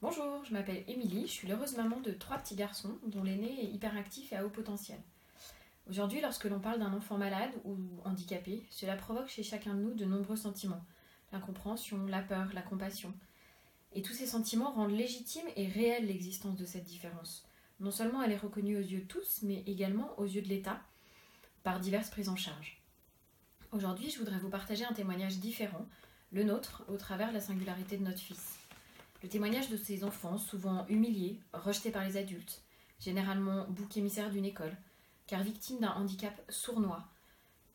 Bonjour, je m'appelle Émilie, je suis l'heureuse maman de 3 petits garçons dont l'aîné est hyperactif et à haut potentiel. Aujourd'hui, lorsque l'on parle d'un enfant malade ou handicapé, cela provoque chez chacun de nous de nombreux sentiments. L'incompréhension, la peur, la compassion. Et tous ces sentiments rendent légitime et réelle l'existence de cette différence. Non seulement elle est reconnue aux yeux de tous, mais également aux yeux de l'État par diverses prises en charge. Aujourd'hui, je voudrais vous partager un témoignage différent, le nôtre, au travers de la singularité de notre fils. Le témoignage de ces enfants, souvent humiliés, rejetés par les adultes, généralement boucs émissaires d'une école, car victimes d'un handicap sournois,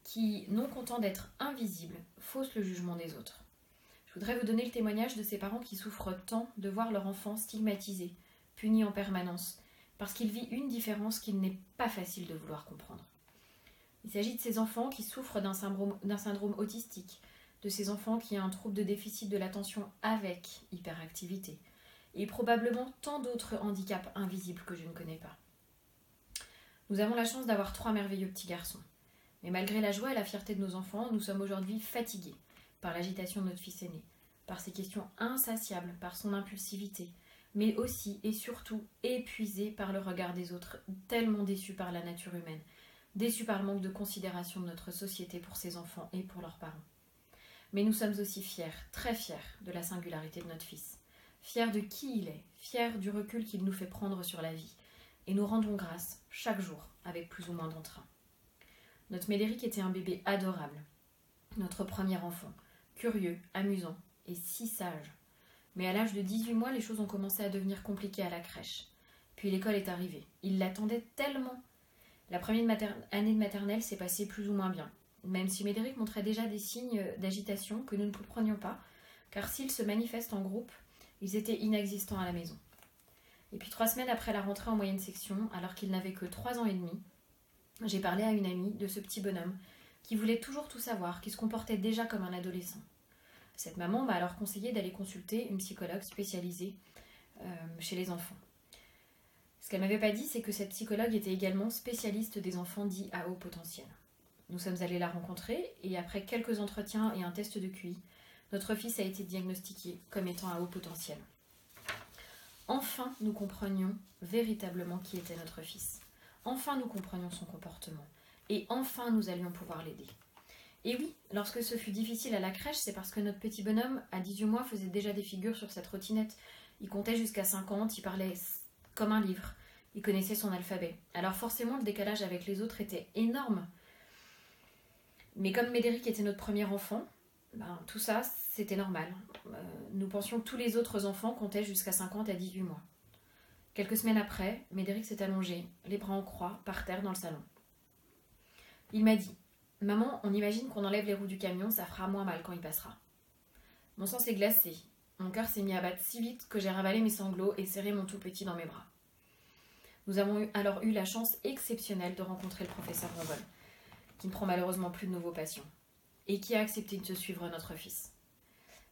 qui, non content d'être invisibles, fausse le jugement des autres. Je voudrais vous donner le témoignage de ces parents qui souffrent tant de voir leur enfant stigmatisé, puni en permanence, parce qu'il vit une différence qu'il n'est pas facile de vouloir comprendre. Il s'agit de ces enfants qui souffrent d'un syndrome autistique, de ces enfants qui ont un trouble de déficit de l'attention avec hyperactivité, et probablement tant d'autres handicaps invisibles que je ne connais pas. Nous avons la chance d'avoir 3 merveilleux petits garçons. Mais malgré la joie et la fierté de nos enfants, nous sommes aujourd'hui fatigués par l'agitation de notre fils aîné, par ses questions insatiables, par son impulsivité, mais aussi et surtout épuisés par le regard des autres, tellement déçus par la nature humaine, déçus par le manque de considération de notre société pour ses enfants et pour leurs parents. Mais nous sommes aussi fiers, très fiers de la singularité de notre fils, fiers de qui il est, fiers du recul qu'il nous fait prendre sur la vie, et nous rendons grâce chaque jour avec plus ou moins d'entrain. Notre Médéric était un bébé adorable, notre premier enfant, curieux, amusant et si sage. Mais à l'âge de 18 mois, les choses ont commencé à devenir compliquées à la crèche. Puis l'école est arrivée. Il l'attendait tellement. La première année de maternelle s'est passée plus ou moins bien, même si Médéric montrait déjà des signes d'agitation que nous ne comprenions pas, car s'ils se manifestent en groupe, ils étaient inexistants à la maison. Et puis 3 semaines après la rentrée en moyenne section, alors qu'il n'avait que 3 ans et demi, j'ai parlé à une amie de ce petit bonhomme qui voulait toujours tout savoir, qui se comportait déjà comme un adolescent. Cette maman m'a alors conseillé d'aller consulter une psychologue spécialisée chez les enfants. Ce qu'elle m'avait pas dit, c'est que cette psychologue était également spécialiste des enfants dits à haut potentiel. Nous sommes allés la rencontrer et après quelques entretiens et un test de QI, notre fils a été diagnostiqué comme étant à haut potentiel. Enfin, nous comprenions véritablement qui était notre fils. Enfin, nous comprenions son comportement. Et enfin, nous allions pouvoir l'aider. Et oui, lorsque ce fut difficile à la crèche, c'est parce que notre petit bonhomme, à 18 mois, faisait déjà des figures sur sa trottinette. Il comptait jusqu'à 50, il parlait comme un livre. Il connaissait son alphabet. Alors forcément, le décalage avec les autres était énorme. Mais comme Médéric était notre premier enfant, tout ça, c'était normal. Nous pensions que tous les autres enfants comptaient jusqu'à 50 à 18 mois. Quelques semaines après, Médéric s'est allongé, les bras en croix, par terre dans le salon. Il m'a dit « Maman, on imagine qu'on enlève les roues du camion, ça fera moins mal quand il passera. » Mon sang s'est glacé. Mon cœur s'est mis à battre si vite que j'ai ravalé mes sanglots et serré mon tout petit dans mes bras. Nous avons alors eu la chance exceptionnelle de rencontrer le professeur Ronvol, qui ne prend malheureusement plus de nouveaux patients, et qui a accepté de suivre notre fils.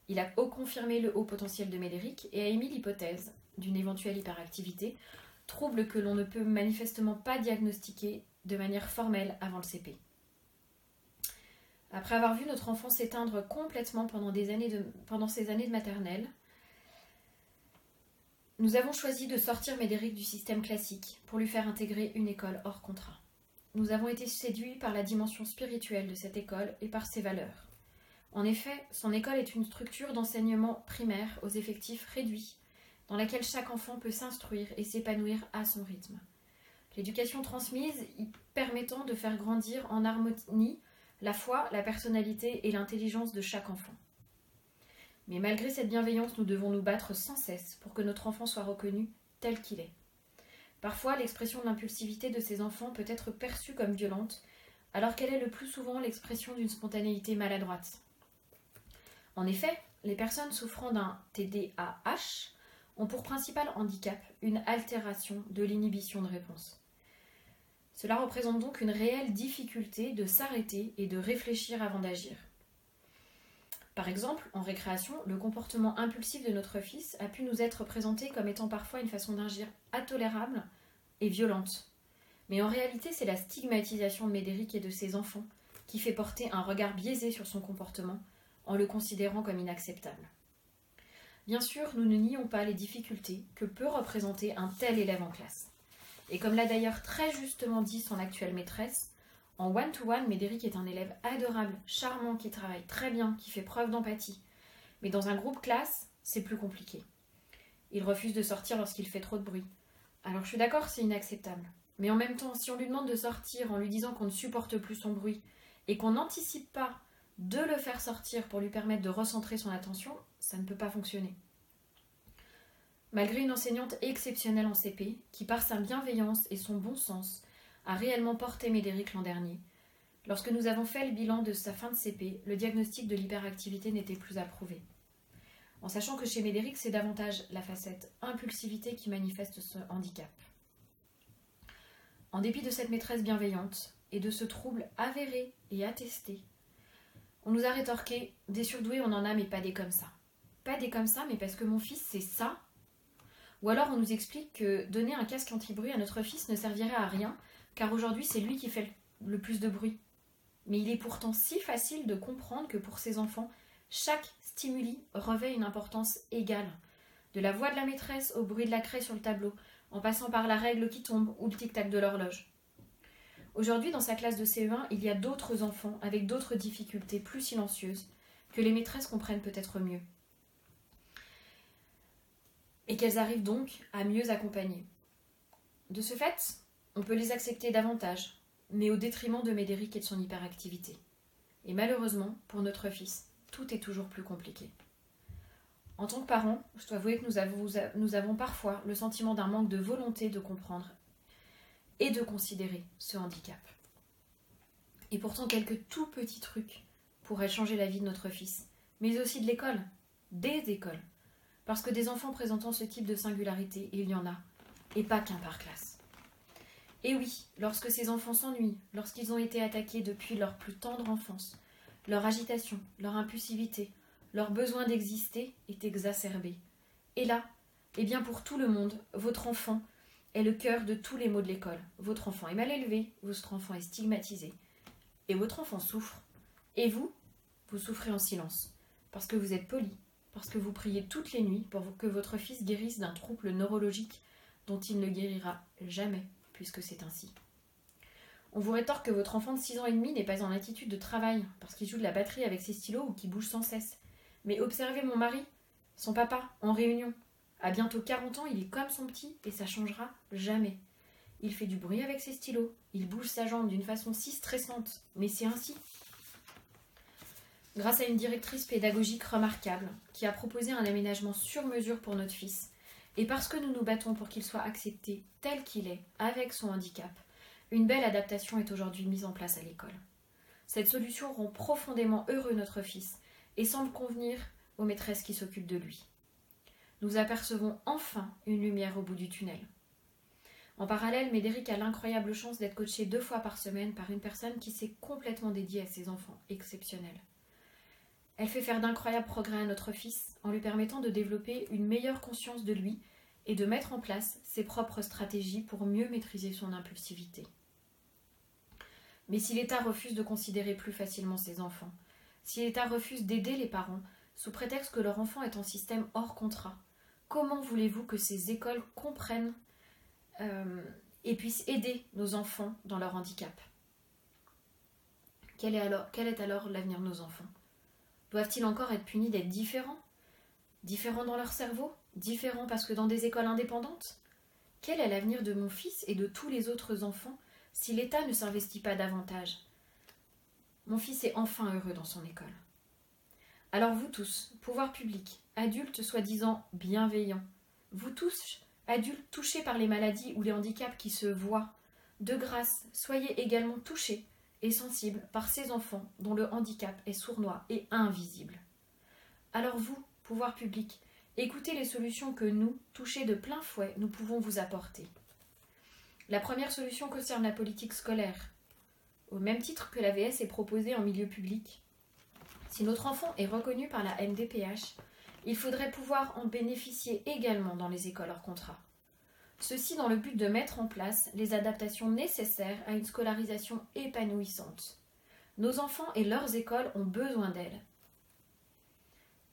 Il a confirmé le haut potentiel de Médéric et a émis l'hypothèse d'une éventuelle hyperactivité, trouble que l'on ne peut manifestement pas diagnostiquer de manière formelle avant le CP. Après avoir vu notre enfant s'éteindre complètement pendant ces années de maternelle, nous avons choisi de sortir Médéric du système classique pour lui faire intégrer une école hors contrat. Nous avons été séduits par la dimension spirituelle de cette école et par ses valeurs. En effet, son école est une structure d'enseignement primaire aux effectifs réduits, dans laquelle chaque enfant peut s'instruire et s'épanouir à son rythme. L'éducation transmise y permettant de faire grandir en harmonie la foi, la personnalité et l'intelligence de chaque enfant. Mais malgré cette bienveillance, nous devons nous battre sans cesse pour que notre enfant soit reconnu tel qu'il est. Parfois, l'expression de l'impulsivité de ces enfants peut être perçue comme violente, alors qu'elle est le plus souvent l'expression d'une spontanéité maladroite. En effet, les personnes souffrant d'un TDAH ont pour principal handicap une altération de l'inhibition de réponse. Cela représente donc une réelle difficulté de s'arrêter et de réfléchir avant d'agir. Par exemple, en récréation, le comportement impulsif de notre fils a pu nous être présenté comme étant parfois une façon d'agir intolérable et violente. Mais en réalité, c'est la stigmatisation de Médéric et de ses enfants qui fait porter un regard biaisé sur son comportement en le considérant comme inacceptable. Bien sûr, nous ne nions pas les difficultés que peut représenter un tel élève en classe. Et comme l'a d'ailleurs très justement dit son actuelle maîtresse, en one-to-one, Médéric est un élève adorable, charmant, qui travaille très bien, qui fait preuve d'empathie. Mais dans un groupe classe, c'est plus compliqué. Il refuse de sortir lorsqu'il fait trop de bruit. Alors je suis d'accord, c'est inacceptable. Mais en même temps, si on lui demande de sortir en lui disant qu'on ne supporte plus son bruit et qu'on n'anticipe pas de le faire sortir pour lui permettre de recentrer son attention, ça ne peut pas fonctionner. Malgré une enseignante exceptionnelle en CP, qui par sa bienveillance et son bon sens a réellement porté Médéric l'an dernier, lorsque nous avons fait le bilan de sa fin de CP, le diagnostic de l'hyperactivité n'était plus approuvé. En sachant que chez Médéric, c'est davantage la facette impulsivité qui manifeste ce handicap. En dépit de cette maîtresse bienveillante et de ce trouble avéré et attesté, on nous a rétorqué « des surdoués, on en a, mais pas des comme ça ». Pas des comme ça, mais parce que mon fils, c'est ça. Ou alors on nous explique que donner un casque anti-bruit à notre fils ne servirait à rien, car aujourd'hui c'est lui qui fait le plus de bruit. Mais il est pourtant si facile de comprendre que pour ces enfants, chaque stimuli revêt une importance égale. De la voix de la maîtresse au bruit de la craie sur le tableau, en passant par la règle qui tombe ou le tic-tac de l'horloge. Aujourd'hui, dans sa classe de CE1, il y a d'autres enfants avec d'autres difficultés plus silencieuses que les maîtresses comprennent peut-être mieux. Et qu'elles arrivent donc à mieux accompagner. De ce fait, on peut les accepter davantage, mais au détriment de Médéric et de son hyperactivité. Et malheureusement, pour notre fils, tout est toujours plus compliqué. En tant que parents, je dois avouer que nous avons parfois le sentiment d'un manque de volonté de comprendre et de considérer ce handicap. Et pourtant, quelques tout petits trucs pourraient changer la vie de notre fils, mais aussi de l'école, des écoles. Parce que des enfants présentant ce type de singularité, il y en a, et pas qu'un par classe. Et oui, lorsque ces enfants s'ennuient, lorsqu'ils ont été attaqués depuis leur plus tendre enfance, leur agitation, leur impulsivité, leur besoin d'exister est exacerbé. Et là, eh bien pour tout le monde, votre enfant est le cœur de tous les maux de l'école. Votre enfant est mal élevé, votre enfant est stigmatisé, et votre enfant souffre. Et vous, vous souffrez en silence, parce que vous êtes poli, parce que vous priez toutes les nuits pour que votre fils guérisse d'un trouble neurologique dont il ne guérira jamais, puisque c'est ainsi. On vous rétorque que votre enfant de 6 ans et demi n'est pas en attitude de travail, parce qu'il joue de la batterie avec ses stylos ou qu'il bouge sans cesse. Mais observez mon mari, son papa, en réunion. À bientôt 40 ans, il est comme son petit, et ça changera jamais. Il fait du bruit avec ses stylos, il bouge sa jambe d'une façon si stressante, mais c'est ainsi. Grâce à une directrice pédagogique remarquable, qui a proposé un aménagement sur mesure pour notre fils, et parce que nous nous battons pour qu'il soit accepté tel qu'il est, avec son handicap, une belle adaptation est aujourd'hui mise en place à l'école. Cette solution rend profondément heureux notre fils et semble convenir aux maîtresses qui s'occupent de lui. Nous apercevons enfin une lumière au bout du tunnel. En parallèle, Médéric a l'incroyable chance d'être coaché 2 fois par semaine par une personne qui s'est complètement dédiée à ses enfants exceptionnels. Elle fait faire d'incroyables progrès à notre fils en lui permettant de développer une meilleure conscience de lui et de mettre en place ses propres stratégies pour mieux maîtriser son impulsivité. Mais si l'État refuse de considérer plus facilement ses enfants, si l'État refuse d'aider les parents sous prétexte que leur enfant est en système hors contrat, comment voulez-vous que ces écoles comprennent et puissent aider nos enfants dans leur handicap ? Quel est alors l'avenir de nos enfants ? Doivent-ils encore être punis d'être différents ? Différents dans leur cerveau ? Différents parce que dans des écoles indépendantes ? Quel est l'avenir de mon fils et de tous les autres enfants si l'État ne s'investit pas davantage ? Mon fils est enfin heureux dans son école. Alors vous tous, pouvoir public, adultes soi-disant bienveillants, vous tous, adultes touchés par les maladies ou les handicaps qui se voient, de grâce, soyez également touchés et sensibles par ces enfants dont le handicap est sournois et invisible. Alors vous, pouvoir public, écoutez les solutions que nous, touchés de plein fouet, nous pouvons vous apporter. La première solution concerne la politique scolaire. Au même titre que l'AVS est proposée en milieu public. Si notre enfant est reconnu par la MDPH, il faudrait pouvoir en bénéficier également dans les écoles hors contrat. Ceci dans le but de mettre en place les adaptations nécessaires à une scolarisation épanouissante. Nos enfants et leurs écoles ont besoin d'elles.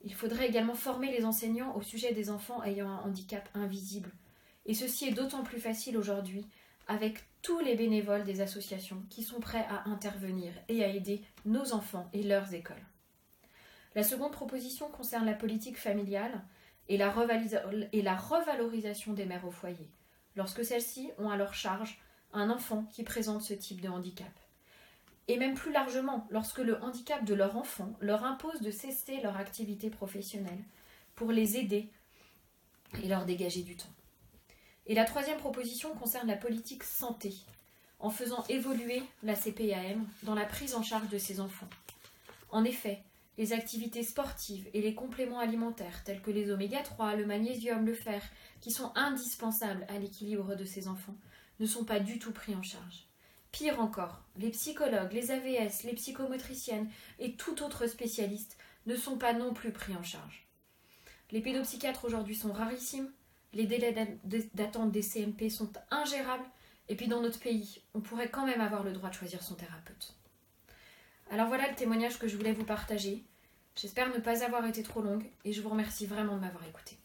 Il faudrait également former les enseignants au sujet des enfants ayant un handicap invisible. Et ceci est d'autant plus facile aujourd'hui avec tous les bénévoles des associations qui sont prêts à intervenir et à aider nos enfants et leurs écoles. La seconde proposition concerne la politique familiale et la revalorisation des mères au foyer, lorsque celles-ci ont à leur charge un enfant qui présente ce type de handicap. Et même plus largement, lorsque le handicap de leur enfant leur impose de cesser leur activité professionnelle pour les aider et leur dégager du temps. Et la troisième proposition concerne la politique santé, en faisant évoluer la CPAM dans la prise en charge de ces enfants. En effet, les activités sportives et les compléments alimentaires tels que les oméga 3, le magnésium, le fer, qui sont indispensables à l'équilibre de ces enfants, ne sont pas du tout pris en charge. Pire encore, les psychologues, les AVS, les psychomotriciennes et tout autre spécialiste ne sont pas non plus pris en charge. Les pédopsychiatres aujourd'hui sont rarissimes, les délais d'attente des CMP sont ingérables, et puis dans notre pays, on pourrait quand même avoir le droit de choisir son thérapeute. Alors voilà le témoignage que je voulais vous partager. J'espère ne pas avoir été trop longue, et je vous remercie vraiment de m'avoir écouté.